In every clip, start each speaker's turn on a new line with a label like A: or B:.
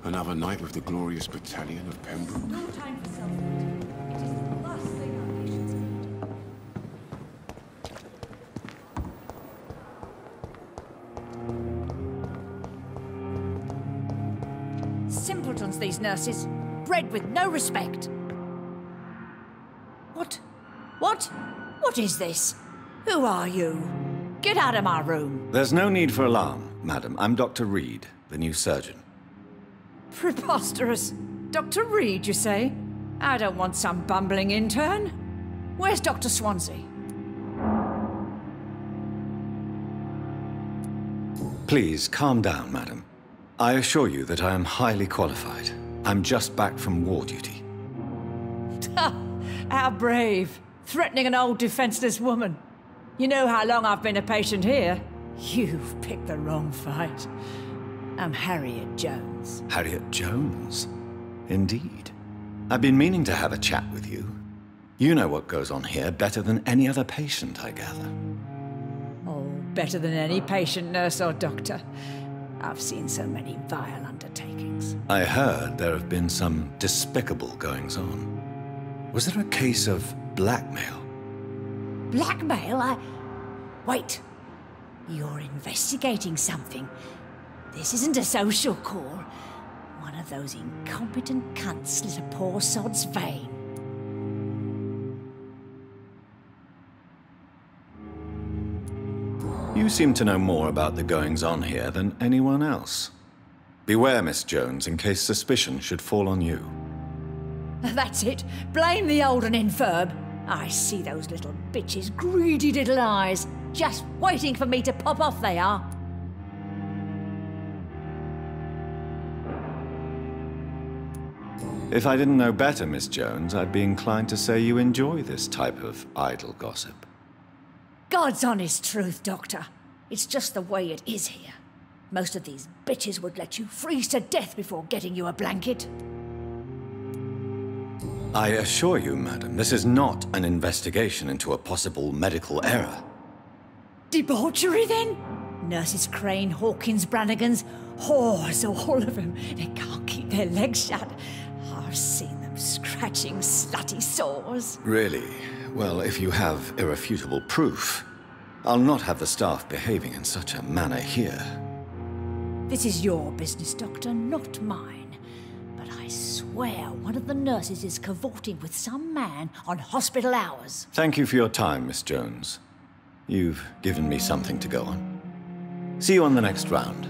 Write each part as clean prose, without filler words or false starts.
A: Another night with the glorious battalion of Pembroke.
B: No time for self-pity. It is the last thing our nations need. Simpletons, these nurses. Bred with no respect. What? What? What is this? Who are you? Get out of my room.
C: There's no need for alarm, madam. I'm Dr. Reed, the new surgeon.
B: Preposterous. Dr. Reed, you say? I don't want some bumbling intern. Where's Dr. Swansea?
C: Please, calm down, madam. I assure you that I am highly qualified. I'm just back from war duty.
B: How brave. Threatening an old defenseless woman. You know how long I've been a patient here? You've picked the wrong fight. I'm Harriet Jones.
C: Harriet Jones? Indeed. I've been meaning to have a chat with you. You know what goes on here better than any other patient, I gather.
B: Oh, better than any patient, nurse or doctor. I've seen so many vile undertakings.
C: I heard there have been some despicable goings-on. Was there a case of blackmail?
B: Blackmail? Wait. You're investigating something. This isn't a social call. One of those incompetent cunts slit a poor sod's vein.
C: You seem to know more about the goings-on here than anyone else. Beware, Miss Jones, in case suspicion should fall on you.
B: That's it. Blame the old and infirm. I see those little bitches' greedy little eyes. Just waiting for me to pop off, they are.
C: If I didn't know better, Miss Jones, I'd be inclined to say you enjoy this type of idle gossip.
B: God's honest truth, Doctor. It's just the way it is here. Most of these bitches would let you freeze to death before getting you a blanket.
C: I assure you, madam, this is not an investigation into a possible medical error.
B: Debauchery, then? Nurses Crane, Hawkins, Brannigans, whores, all of them. They can't keep their legs shut. I've seen them scratching slutty sores.
C: Really? Well, if you have irrefutable proof, I'll not have the staff behaving in such a manner here.
B: This is your business, Doctor, not mine. But I swear one of the nurses is cavorting with some man on hospital hours.
C: Thank you for your time, Miss Jones. You've given me something to go on. See you on the next round.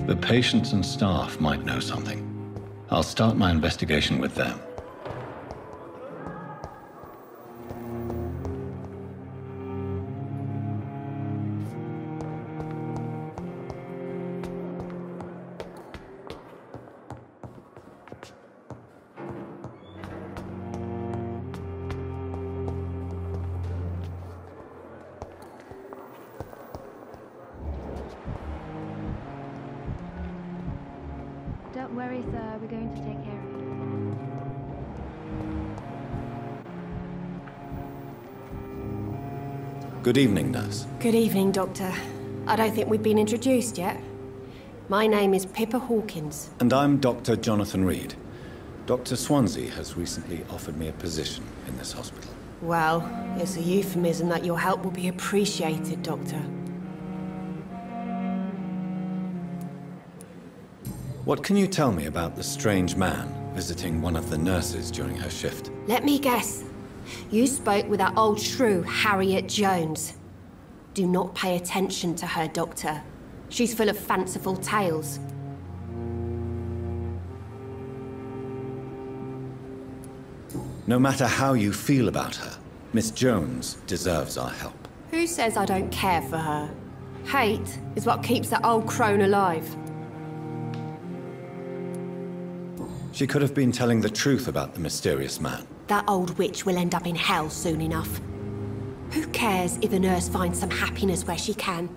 C: The patients and staff might know something. I'll start my investigation with them.
D: Don't worry, sir. We're going to take care of you.
C: Good evening, nurse.
E: Good evening, Doctor. I don't think we've been introduced yet. My name is Pippa Hawkins.
C: And I'm Dr. Jonathan Reed. Dr. Swansea has recently offered me a position in this hospital.
E: Well, it's a euphemism that your help will be appreciated, Doctor.
C: What can you tell me about the strange man visiting one of the nurses during her shift?
E: Let me guess. You spoke with that old shrew, Harriet Jones. Do not pay attention to her, Doctor. She's full of fanciful tales.
C: No matter how you feel about her, Miss Jones deserves our help.
E: Who says I don't care for her? Hate is what keeps that old crone alive.
C: She could have been telling the truth about the mysterious man.
E: That old witch will end up in hell soon enough. Who cares if a nurse finds some happiness where she can?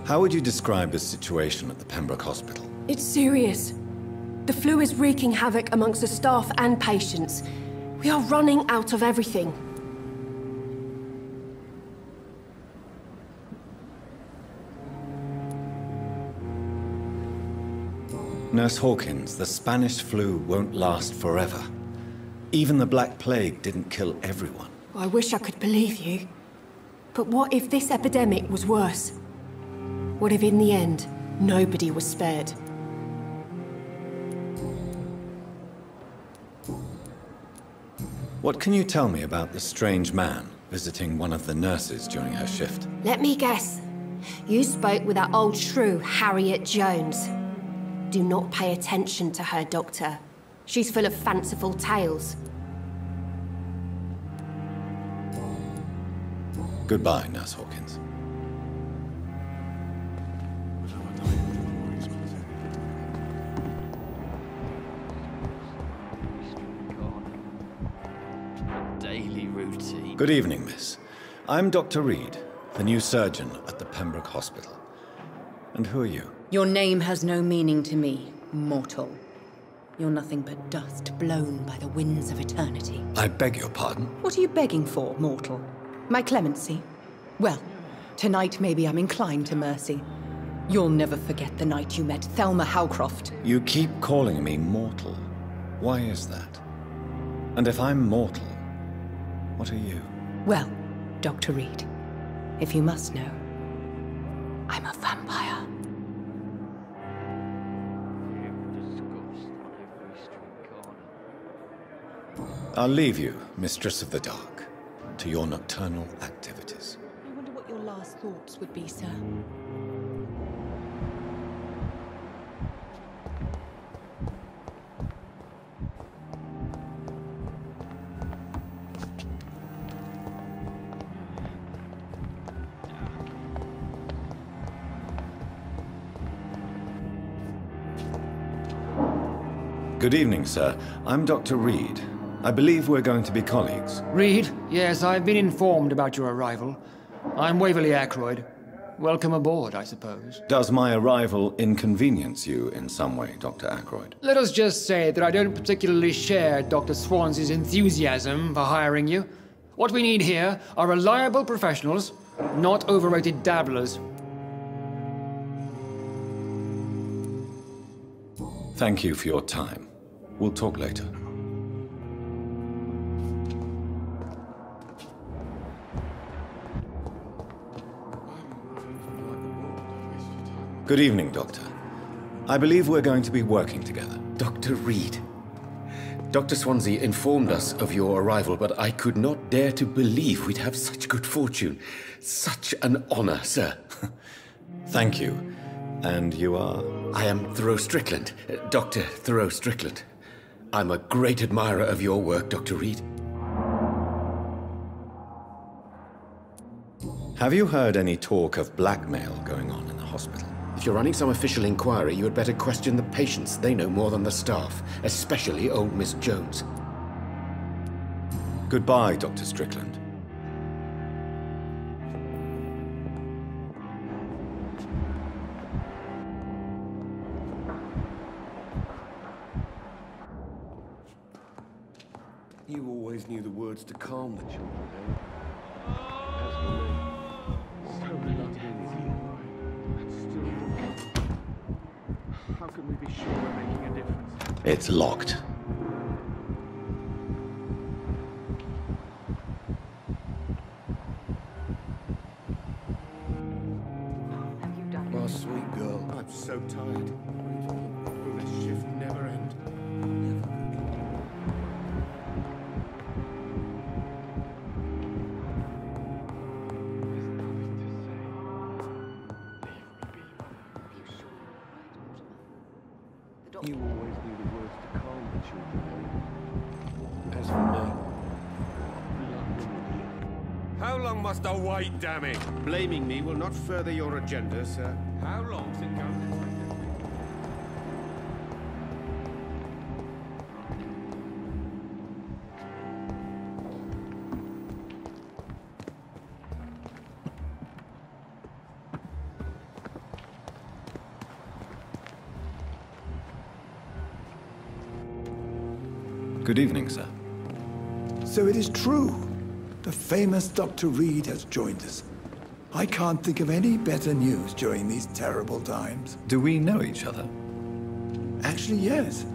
C: How would you describe the situation at the Pembroke Hospital?
E: It's serious. The flu is wreaking havoc amongst the staff and patients. We are running out of everything.
C: Nurse Hawkins, the Spanish flu won't last forever. Even the Black Plague didn't kill everyone.
E: I wish I could believe you. But what if this epidemic was worse? What if in the end, nobody was spared?
C: What can you tell me about the strange man visiting one of the nurses during her shift?
E: Let me guess. You spoke with that old shrew, Harriet Jones. Do not pay attention to her, Doctor. She's full of fanciful tales.
C: Goodbye, Nurse Hawkins.
F: Daily routine.
C: Good evening, miss. I'm Dr. Reed, the new surgeon at the Pembroke Hospital. And who are you?
G: Your name has no meaning to me, mortal. You're nothing but dust blown by the winds of eternity.
C: I beg your pardon?
G: What are you begging for, mortal? My clemency? Well, tonight maybe I'm inclined to mercy. You'll never forget the night you met Thelma Howcroft.
C: You keep calling me mortal. Why is that? And if I'm mortal, what are you?
G: Well, Dr. Reed, if you must know, I'm a vampire.
C: I'll leave you, Mistress of the Dark, to your nocturnal activities.
G: I wonder what your last thoughts would be, sir.
C: Good evening, sir. I'm Dr. Reed. I believe we're going to be colleagues.
H: Reed, yes, I've been informed about your arrival. I'm Waverly Ackroyd. Welcome aboard, I suppose.
C: Does my arrival inconvenience you in some way, Dr. Ackroyd?
H: Let us just say that I don't particularly share Dr. Swansea's enthusiasm for hiring you. What we need here are reliable professionals, not overrated dabblers.
C: Thank you for your time. We'll talk later. Good evening, Doctor. I believe we're going to be working together.
I: Dr. Reed. Dr. Swansea informed us of your arrival, but I could not dare to believe we'd have such good fortune. Such an honor, sir.
C: Thank you. And you are?
I: I am Thoreau Strickland, Dr. Thoreau Strickland. I'm a great admirer of your work, Dr. Reed.
C: Have you heard any talk of blackmail going on in the hospital?
I: If you're running some official inquiry, you had better question the patients. They know more than the staff, especially old Miss Jones.
C: Goodbye, Dr. Strickland.
A: You always knew the words to calm the children, eh? As for me, so reluctant with you. And still, how can we be sure we're making a difference?
C: It's locked.
A: My sweet girl, I'm so tired. Will this shift never end? Never. You always knew the words to calm the children. As for me, how long must I wait, damn it? Blaming me will not further your agenda, sir. How long's it going to take?
C: Good evening, sir.
J: So it is true. The famous Dr. Reed has joined us. I can't think of any better news during these terrible times.
C: Do we know each other?
J: Actually, yes.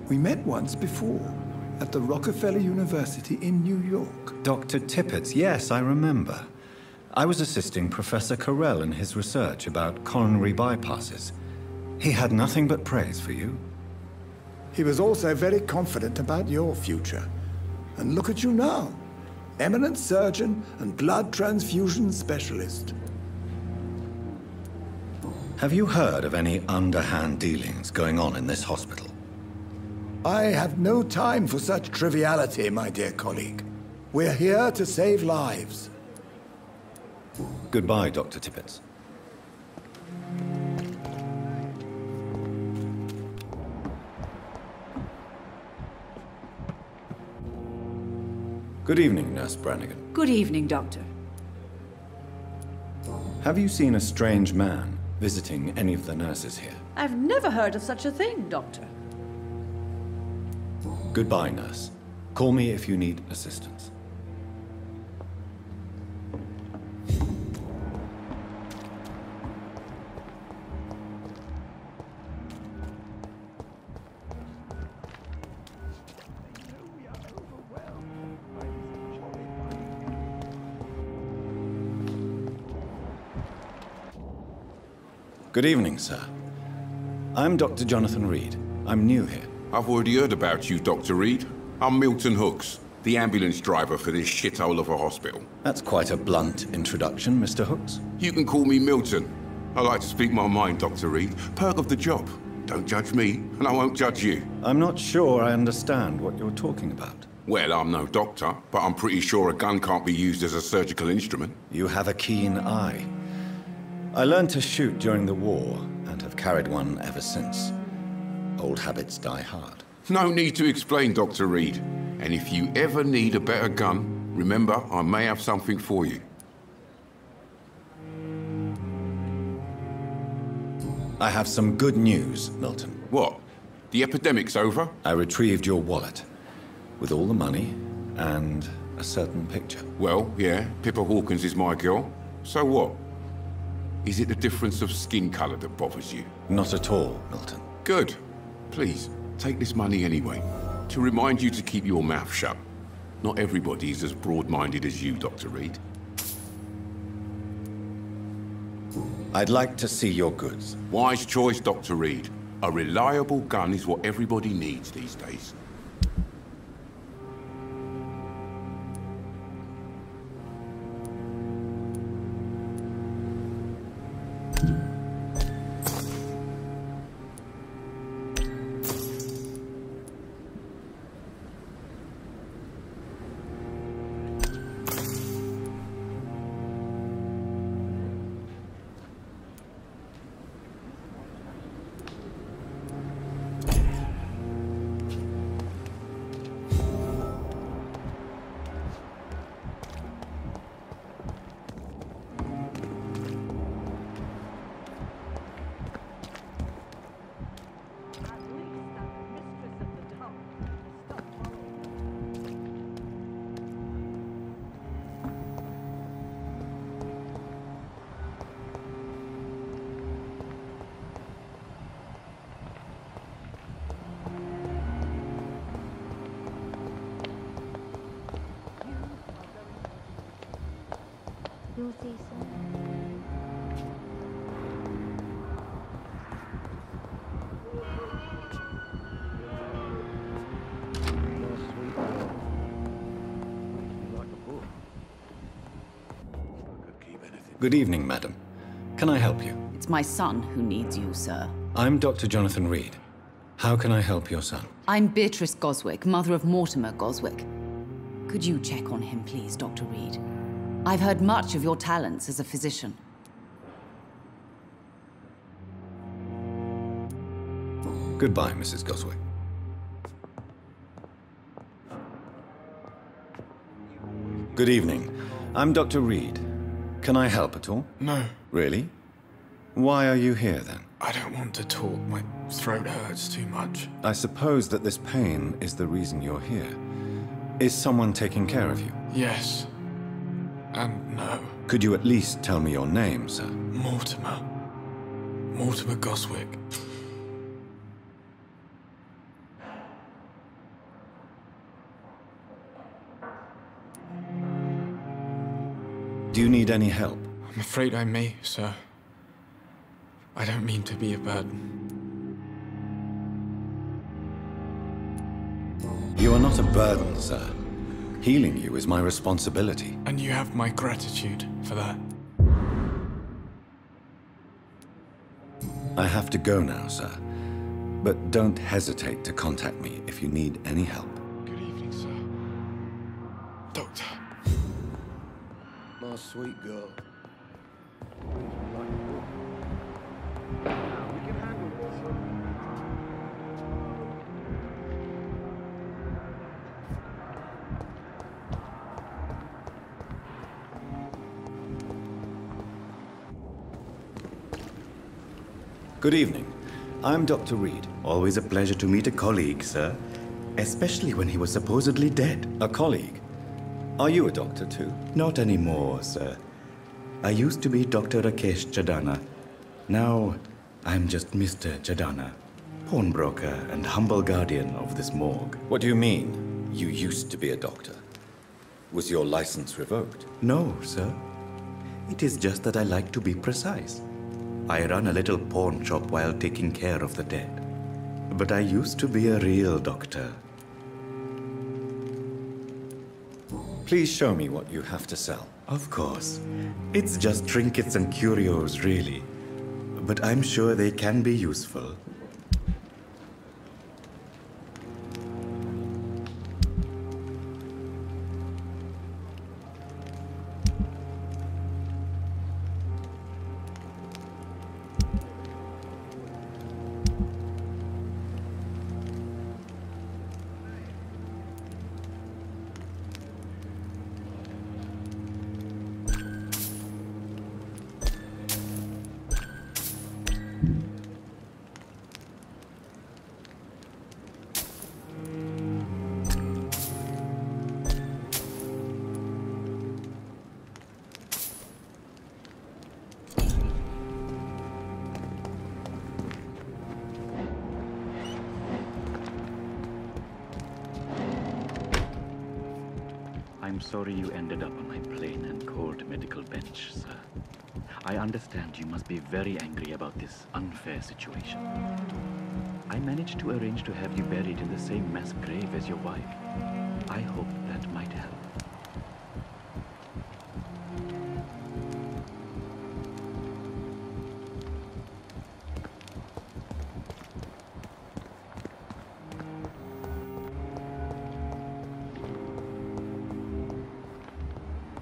J: We met once before, at the Rockefeller University in New York.
C: Dr. Tippett, yes, I remember. I was assisting Professor Carell in his research about coronary bypasses. He had nothing but praise for you.
J: He was also very confident about your future. And look at you now. Eminent surgeon and blood transfusion specialist.
C: Have you heard of any underhand dealings going on in this hospital?
J: I have no time for such triviality, my dear colleague. We're here to save lives.
C: Goodbye, Dr. Tippett. Good evening, Nurse Brannigan.
B: Good evening, Doctor.
C: Have you seen a strange man visiting any of the nurses here?
B: I've never heard of such a thing, Doctor.
C: Goodbye, nurse. Call me if you need assistance. Good evening, sir. I'm Dr. Jonathan Reed. I'm new here.
K: I've already heard about you, Dr. Reed. I'm Milton Hooks, the ambulance driver for this shithole of a hospital.
C: That's quite a blunt introduction, Mr. Hooks.
K: You can call me Milton. I like to speak my mind, Dr. Reed. Perk of the job. Don't judge me, and I won't judge you.
C: I'm not sure I understand what you're talking about.
K: Well, I'm no doctor, but I'm pretty sure a gun can't be used as a surgical instrument.
C: You have a keen eye. I learned to shoot during the war, and have carried one ever since. Old habits die hard.
K: No need to explain, Dr. Reed. And if you ever need a better gun, remember, I may have something for you.
C: I have some good news, Milton.
K: What? The epidemic's over?
C: I retrieved your wallet, with all the money, and a certain picture.
K: Well, yeah, Pippa Hawkins is my girl. So what? Is it the difference of skin colour that bothers you?
C: Not at all, Milton.
K: Good. Please, take this money anyway, to remind you to keep your mouth shut. Not everybody is as broad-minded as you, Dr. Reed.
C: I'd like to see your goods.
K: Wise choice, Dr. Reed. A reliable gun is what everybody needs these days.
D: You'll see soon.
C: Good evening, madam. Can I help you?
L: It's my son who needs you, sir.
C: I'm Dr. Jonathan Reed. How can I help your son?
L: I'm Beatrice Goswick, mother of Mortimer Goswick. Could you check on him, please, Dr. Reed? I've heard much of your talents as a physician.
C: Goodbye, Mrs. Goswick. Good evening. I'm Dr. Reed. Can I help at all?
M: No.
C: Really? Why are you here, then?
M: I don't want to talk.
A: Throat hurts too much.
C: I suppose that this pain is the reason you're here. Is someone taking care of you?
A: Yes. And no.
C: Could you at least tell me your name, sir?
A: Mortimer. Mortimer Goswick.
C: Do you need any help?
A: I'm afraid I may, sir. I don't mean to be a burden.
C: You are not a burden, sir. Healing you is my responsibility.
A: And you have my gratitude for that.
C: I have to go now, sir. But don't hesitate to contact me if you need any help.
A: Good evening, sir. Doctor.
M: My sweet girl.
C: Good evening. I'm Dr. Reed.
N: Always a pleasure to meet a colleague, sir. Especially when he was supposedly dead.
C: A colleague? Are you a doctor too?
N: Not anymore, sir. I used to be Dr. Rakesh Jadana. Now, I'm just Mr. Jadana, pawnbroker and humble guardian of this morgue.
C: What do you mean, you used to be a doctor? Was your license revoked?
N: No, sir. It is just that I like to be precise. I run a little pawn shop while taking care of the dead. But I used to be a real doctor.
C: Please show me what you have to sell.
N: Of course. It's just trinkets and curios, really. But I'm sure they can be useful.
O: I'm sorry you ended up on my plain and cold medical bench, sir. I understand you must be very angry about this unfair situation. I managed to arrange to have you buried in the same mass grave as your wife. I hope that might help.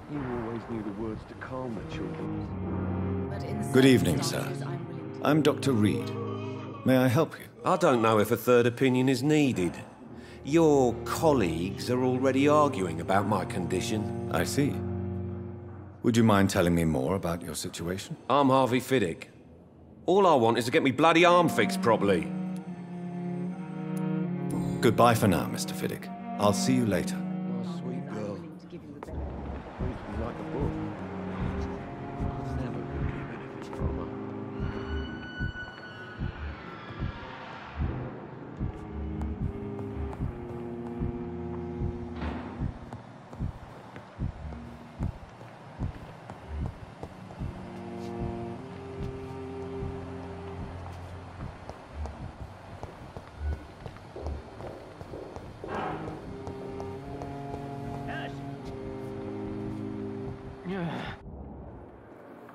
M: You always knew the words to calm the children.
C: Good evening, sir. I'm Dr. Reed. May I help you?
M: I don't know if a third opinion is needed. Your colleagues are already arguing about my condition.
C: I see. Would you mind telling me more about your situation?
M: I'm Harvey Fiddick. All I want is to get me bloody arm fixed properly.
C: Goodbye for now, Mr. Fiddick. I'll see you later.
M: My sweet girl. Reads me like a book. Never could keep anything from her.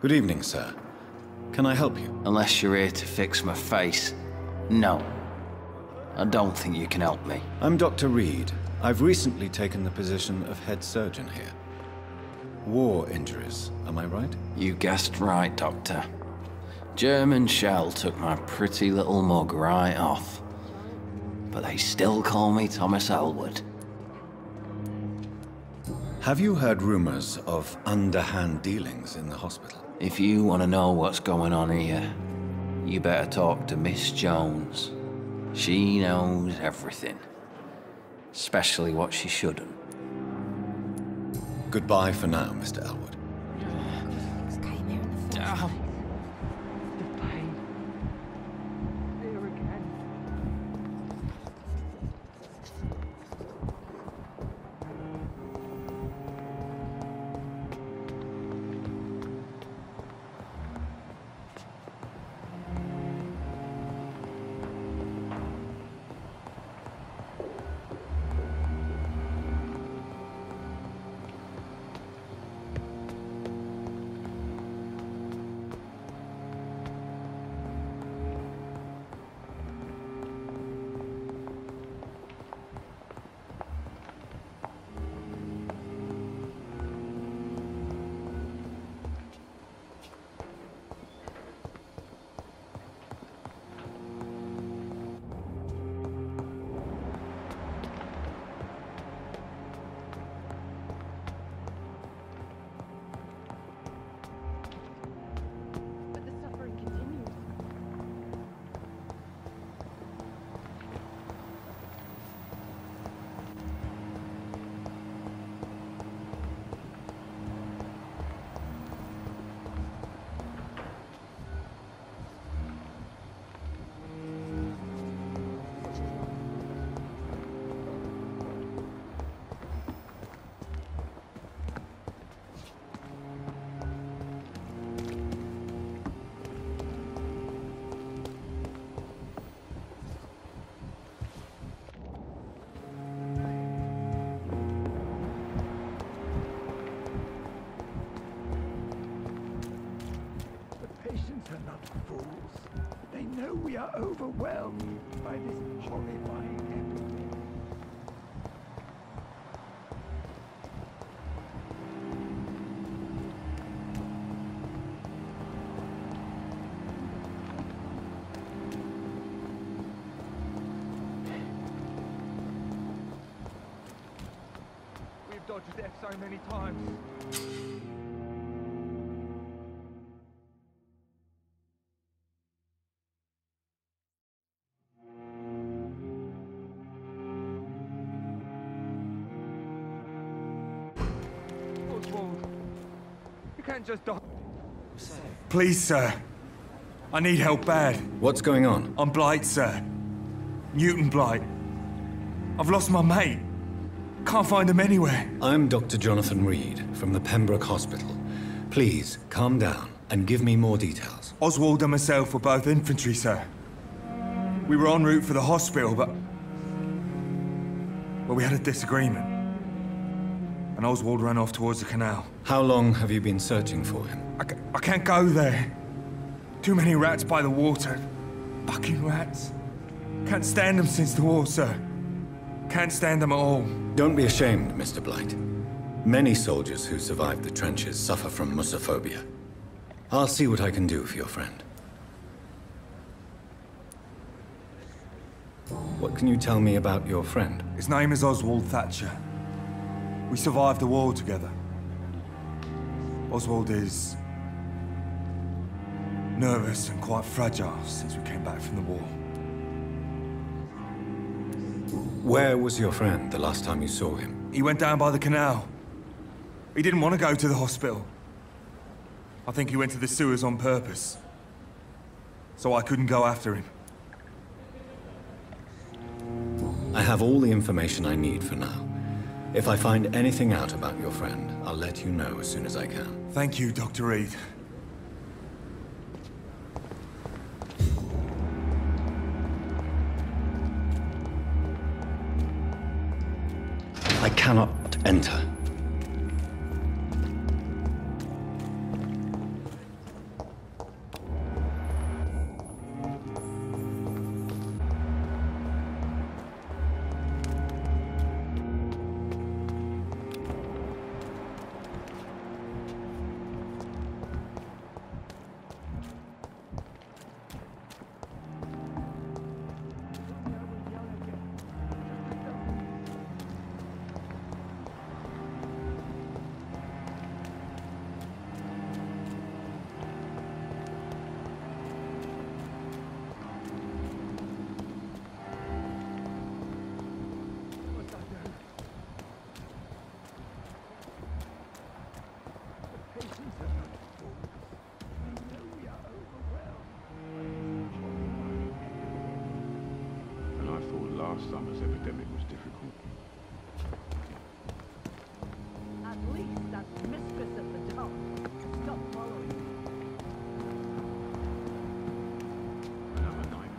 C: Good evening, sir. Can I help you?
F: Unless you're here to fix my face. No. I don't think you can help me.
C: I'm Dr. Reed. I've recently taken the position of head surgeon here. War injuries, am I right?
F: You guessed right, Doctor. German shell took my pretty little mug right off. But they still call me Thomas Elwood.
C: Have you heard rumors of underhand dealings in the hospital?
F: If you want to know what's going on here, You better talk to Miss Jones. She knows everything. Especially what she shouldn't.
C: Goodbye for now, Mr. Elwood.
J: We are overwhelmed by this horrifying epidemic.
P: We've dodged death so many times. You can't just die.
Q: Please, sir. I need help bad.
C: What's going on?
Q: I'm Blight, sir. Newton Blight. I've lost my mate. Can't find him anywhere.
C: I'm Dr. Jonathan Reed from the Pembroke Hospital. Please, calm down and give me more details.
Q: Oswald and myself were both infantry, sir. We were en route for the hospital, but we had a disagreement. And Oswald ran off towards the canal.
C: How long have you been searching for him?
Q: I can't go there. Too many rats by the water. Fucking rats. Can't stand them since the war, sir. Can't stand them at all.
C: Don't be ashamed, Mr. Blight. Many soldiers who survived the trenches suffer from musophobia. I'll see what I can do for your friend. What can you tell me about your friend?
Q: His name is Oswald Thatcher. We survived the war together. Oswald is nervous and quite fragile since we came back from the war.
C: Where was your friend the last time you saw him?
Q: He went down by the canal. He didn't want to go to the hospital. I think he went to the sewers on purpose. So I couldn't go after him.
C: I have all the information I need for now. If I find anything out about your friend, I'll let you know as soon as I can.
Q: Thank you, Dr. Reed.
C: I cannot enter.
K: last summer's epidemic was difficult.
B: At least that mistress of the dark stopped following me.
K: Another night.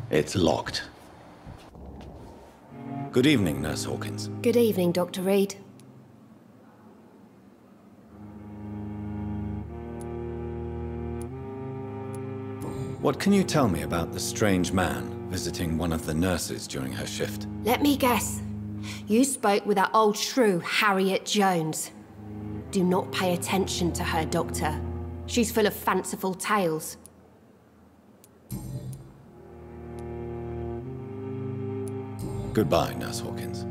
C: It's locked. Good evening, Nurse Hawkins.
E: Good evening, Dr. Reed.
C: What can you tell me about the strange man visiting one of the nurses during her shift?
E: Let me guess. You spoke with that old shrew, Harriet Jones. Do not pay attention to her, Doctor. She's full of fanciful tales.
C: Goodbye, Nurse Hawkins.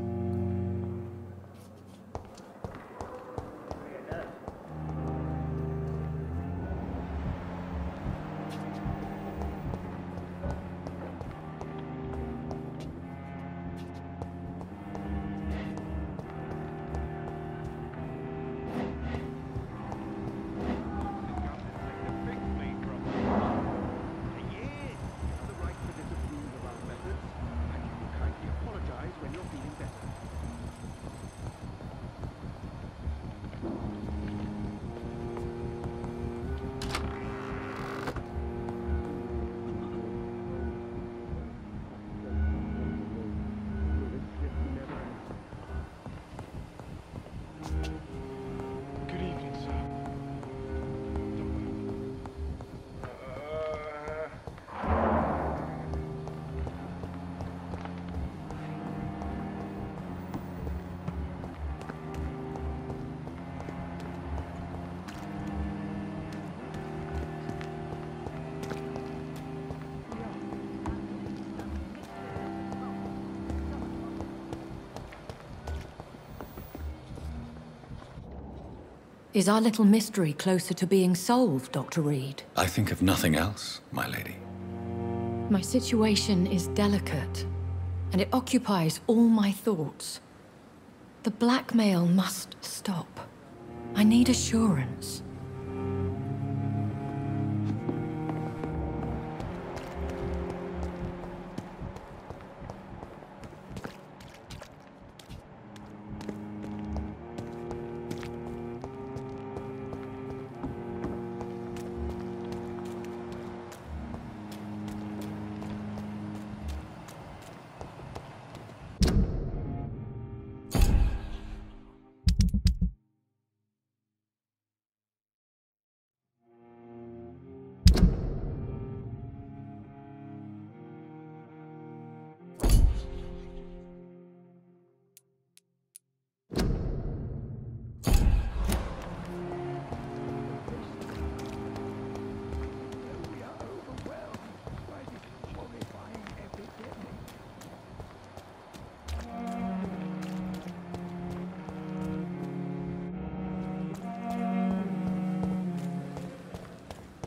G: Is our little mystery closer to being solved, Dr. Reed?
C: I think of nothing else, my lady.
G: My situation is delicate, and it occupies all my thoughts. The blackmail must stop. I need assurance.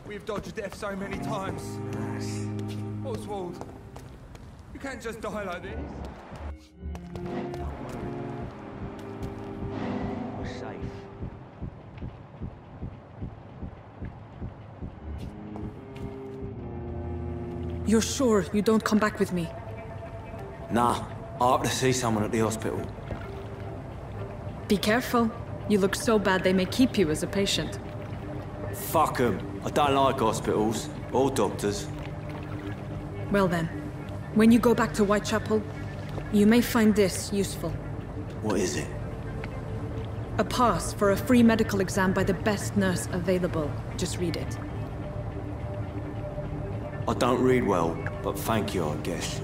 Q: We've dodged death so many times. Oswald, you can't just die like this.
R: You're sure you don't come back with me?
S: Nah, I have to see someone at the hospital.
R: Be careful. You look so bad they may keep you as a patient.
S: Fuck 'em. I don't like hospitals, or doctors.
R: Well then, when you go back to Whitechapel, you may find this useful.
S: What is it?
R: A pass for a free medical exam by the best nurse available. Just read it.
S: I don't read well, but thank you, I guess.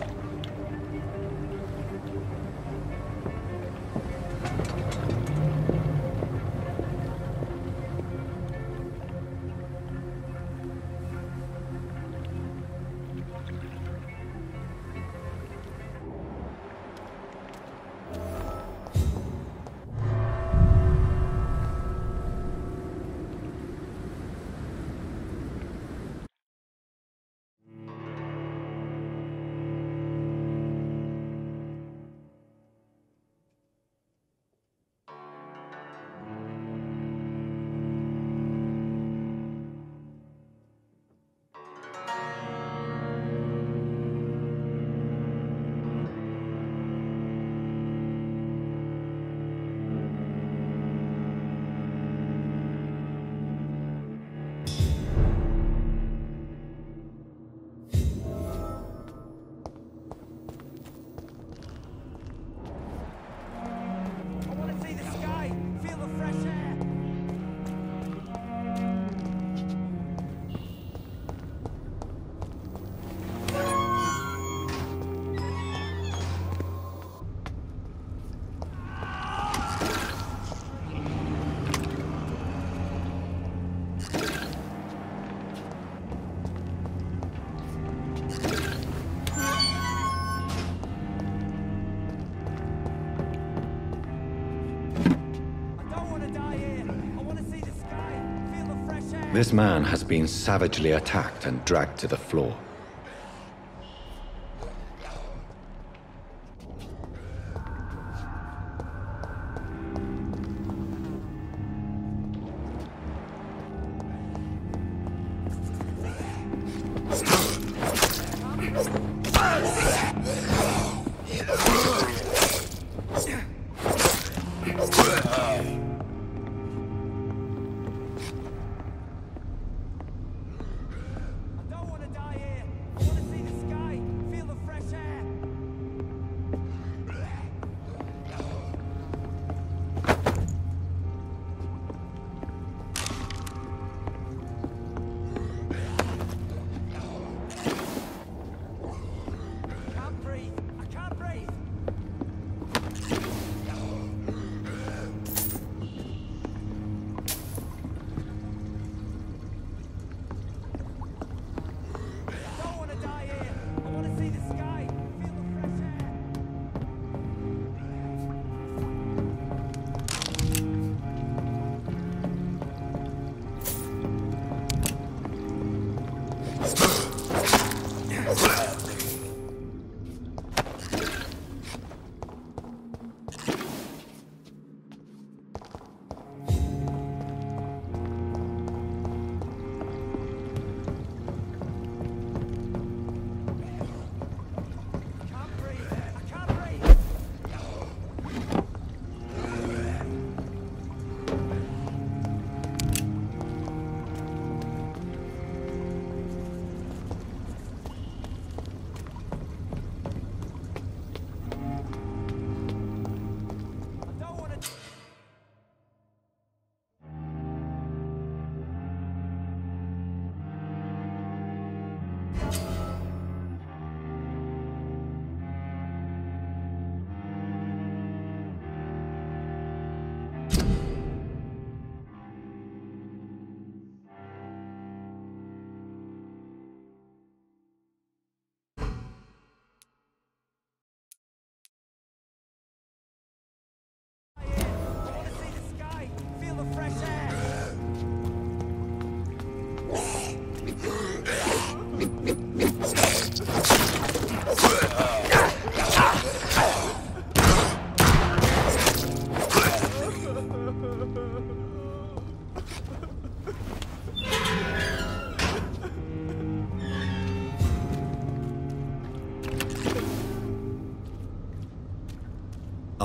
C: This man has been savagely attacked and dragged to the floor.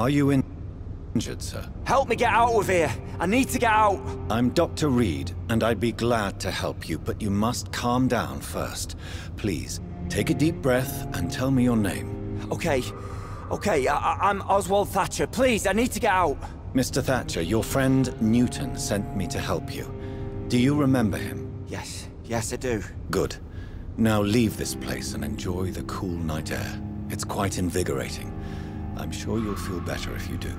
C: Are you injured, sir?
S: Help me get out of here! I need to get out!
C: I'm Dr. Reed, and I'd be glad to help you, but you must calm down first. Please, take a deep breath and tell me your name.
S: Okay. I'm Oswald Thatcher. Please, I need to get out!
C: Mr. Thatcher, your friend Newton sent me to help you. Do you remember him?
S: Yes, I do.
C: Good. Now leave this place and enjoy the cool night air. It's quite invigorating. I'm sure you'll feel better if you do.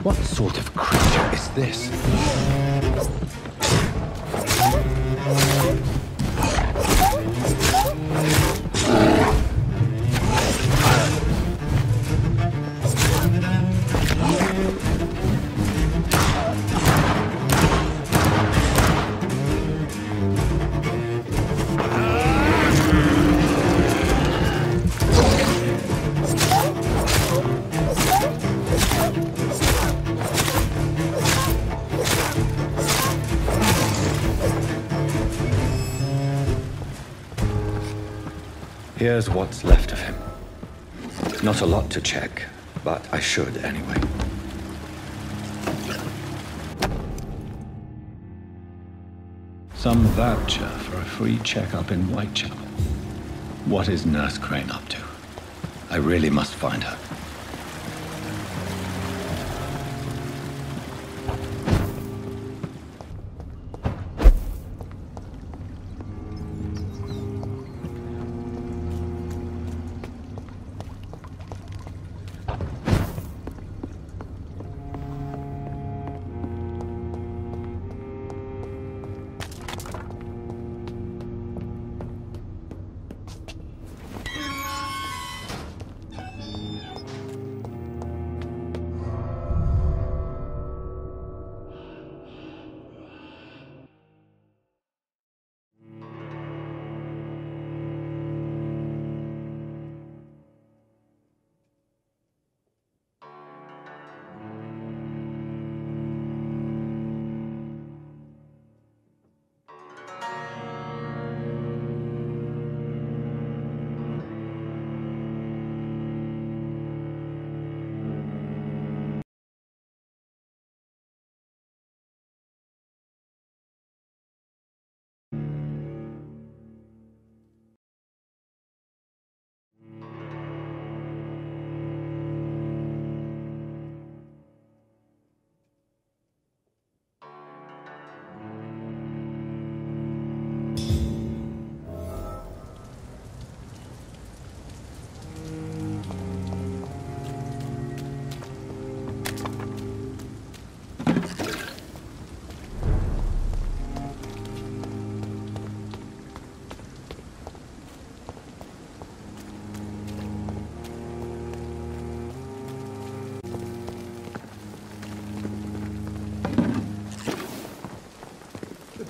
T: What sort of creature is this?
C: Here's what's left of him. Not a lot to check, but I should anyway. Some voucher for a free checkup in Whitechapel. What is Nurse Crane up to? I really must find her.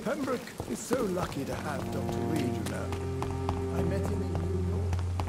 J: Pembroke is so lucky to have Dr. Reed, you know. I met him in New York.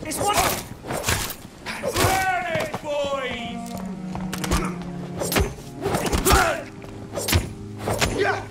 Q: This one! Burn it, boys! Yeah!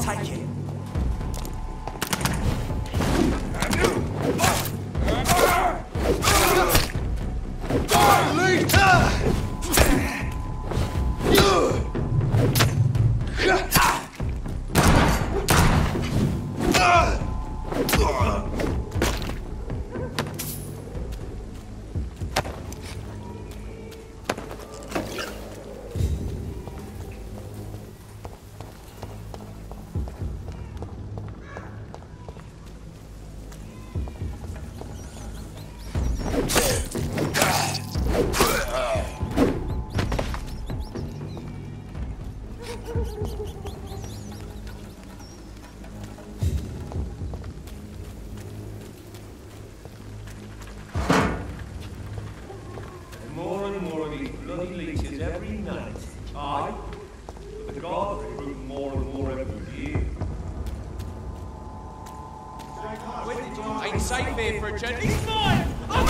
Q: Take it.
M: More and more of these bloody leeches every night. Aye, but the guards recruit more and more every year.
U: Ain't safe here for a gent. He's mine! I'm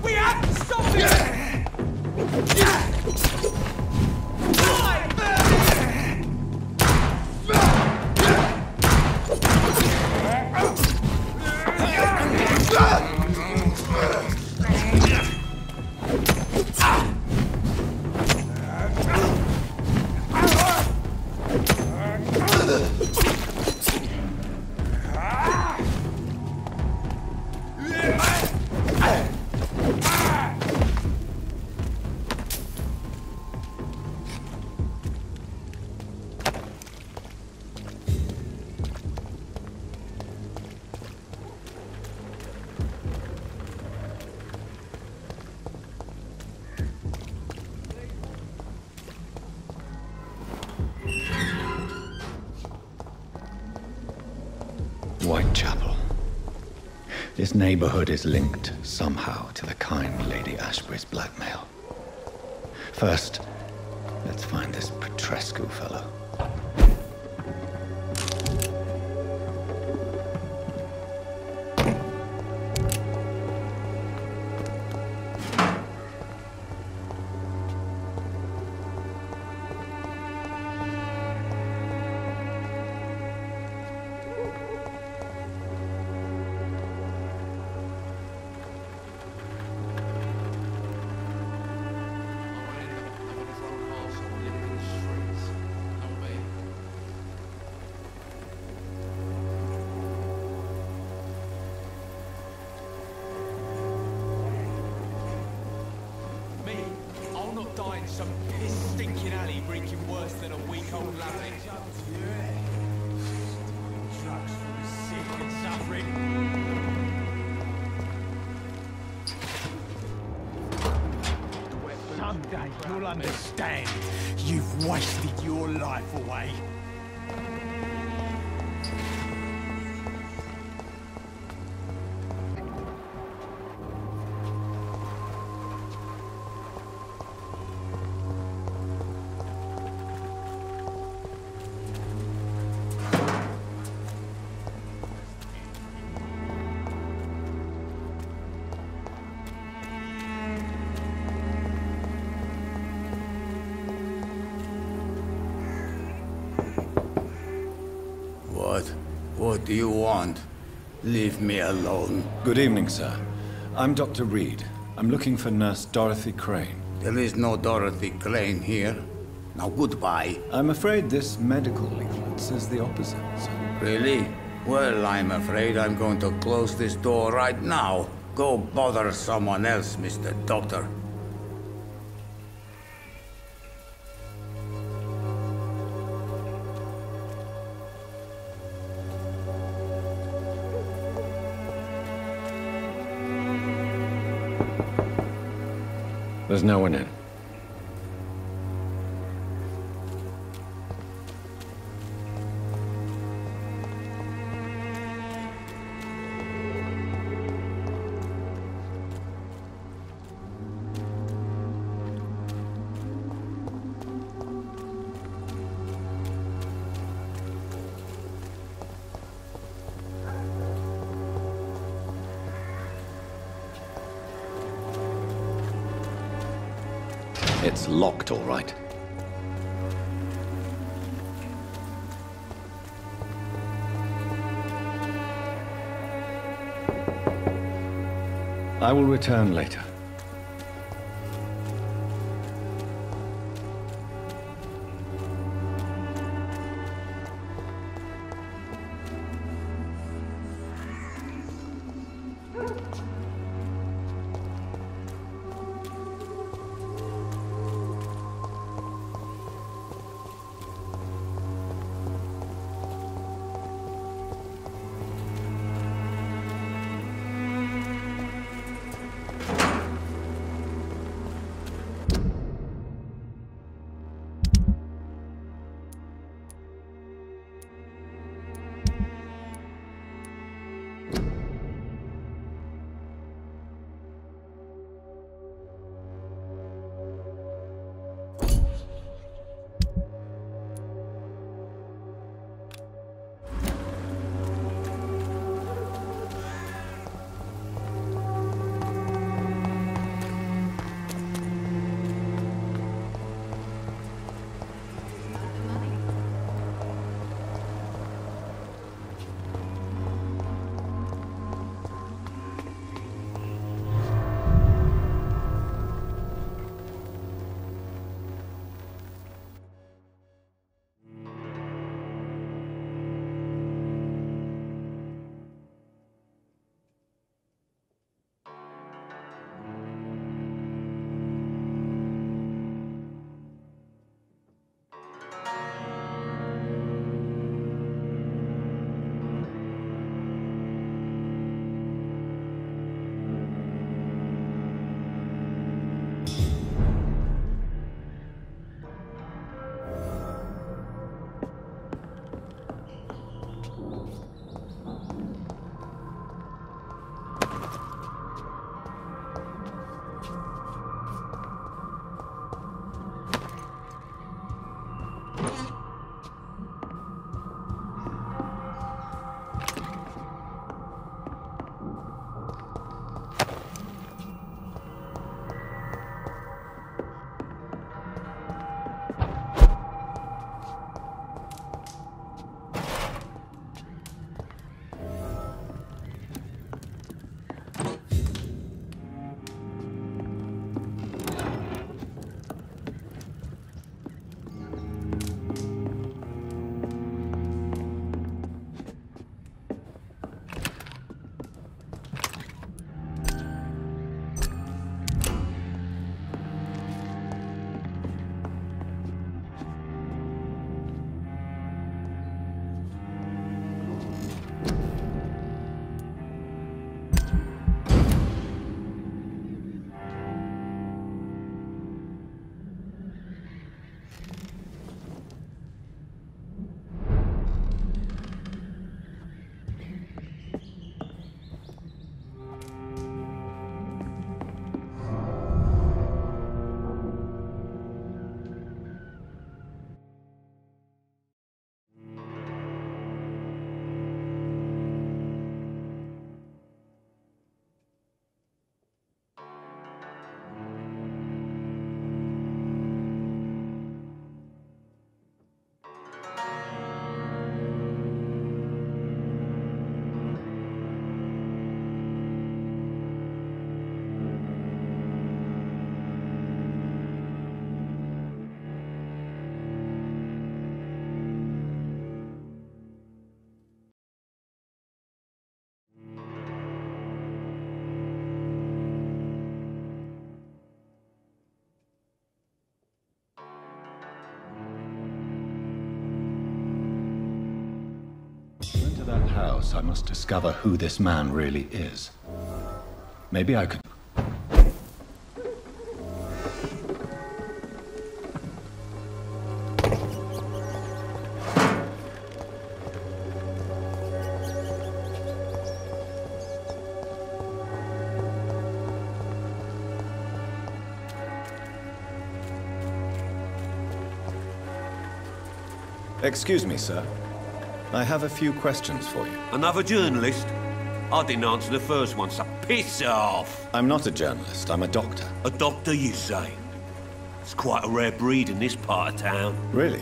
U: we have to stop him!
C: Whitechapel. This neighborhood is linked somehow to the kind Lady Ashbury's blackmail. First, let's find this Petrescu fellow. Some piss stinking alley reeking worse than a week-old lavvy. Drugs for the sick and suffering.
Q: Someday you'll understand. You've wasted your life away.
V: What do you want? Leave me alone.
C: Good evening, sir. I'm Dr. Reed. I'm looking for Nurse Dorothy Crane.
V: There is no Dorothy Crane here. Now goodbye.
C: I'm afraid this medical leaflet says the opposite, sir.
V: Really? Well, I'm afraid I'm going to close this door right now. Go bother someone else, Mr. Doctor.
C: There's no one in. It's locked, all right. I will return later. Into that house, I must discover who this man really is. Maybe I could... Excuse me, sir. I have a few questions for you.
U: Another journalist? I didn't answer the first one, so piss off!
C: I'm not a journalist, I'm a doctor.
U: A doctor, you say?
M: It's quite a rare breed in this part of town.
C: Really?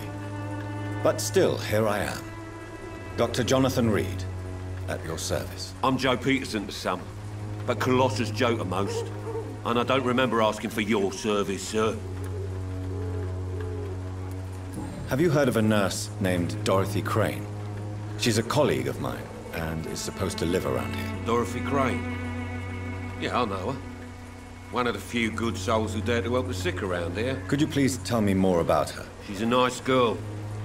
C: But still, here I am. Dr. Jonathan Reed, at your service.
M: I'm Joe Peterson to some, but Colossus Joe to most. And I don't remember asking for your service, sir.
C: Have you heard of a nurse named Dorothy Crane? She's a colleague of mine, and is supposed to live around here.
M: Dorothy Crane? Yeah, I know her. One of the few good souls who dare to help the sick around here.
C: Could you please tell me more about her?
M: She's a nice girl.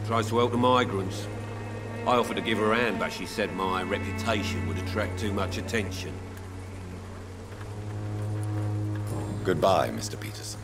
M: Tries to help the migrants. I offered to give her a hand, but she said my reputation would attract too much attention.
C: Goodbye, Mr. Peterson.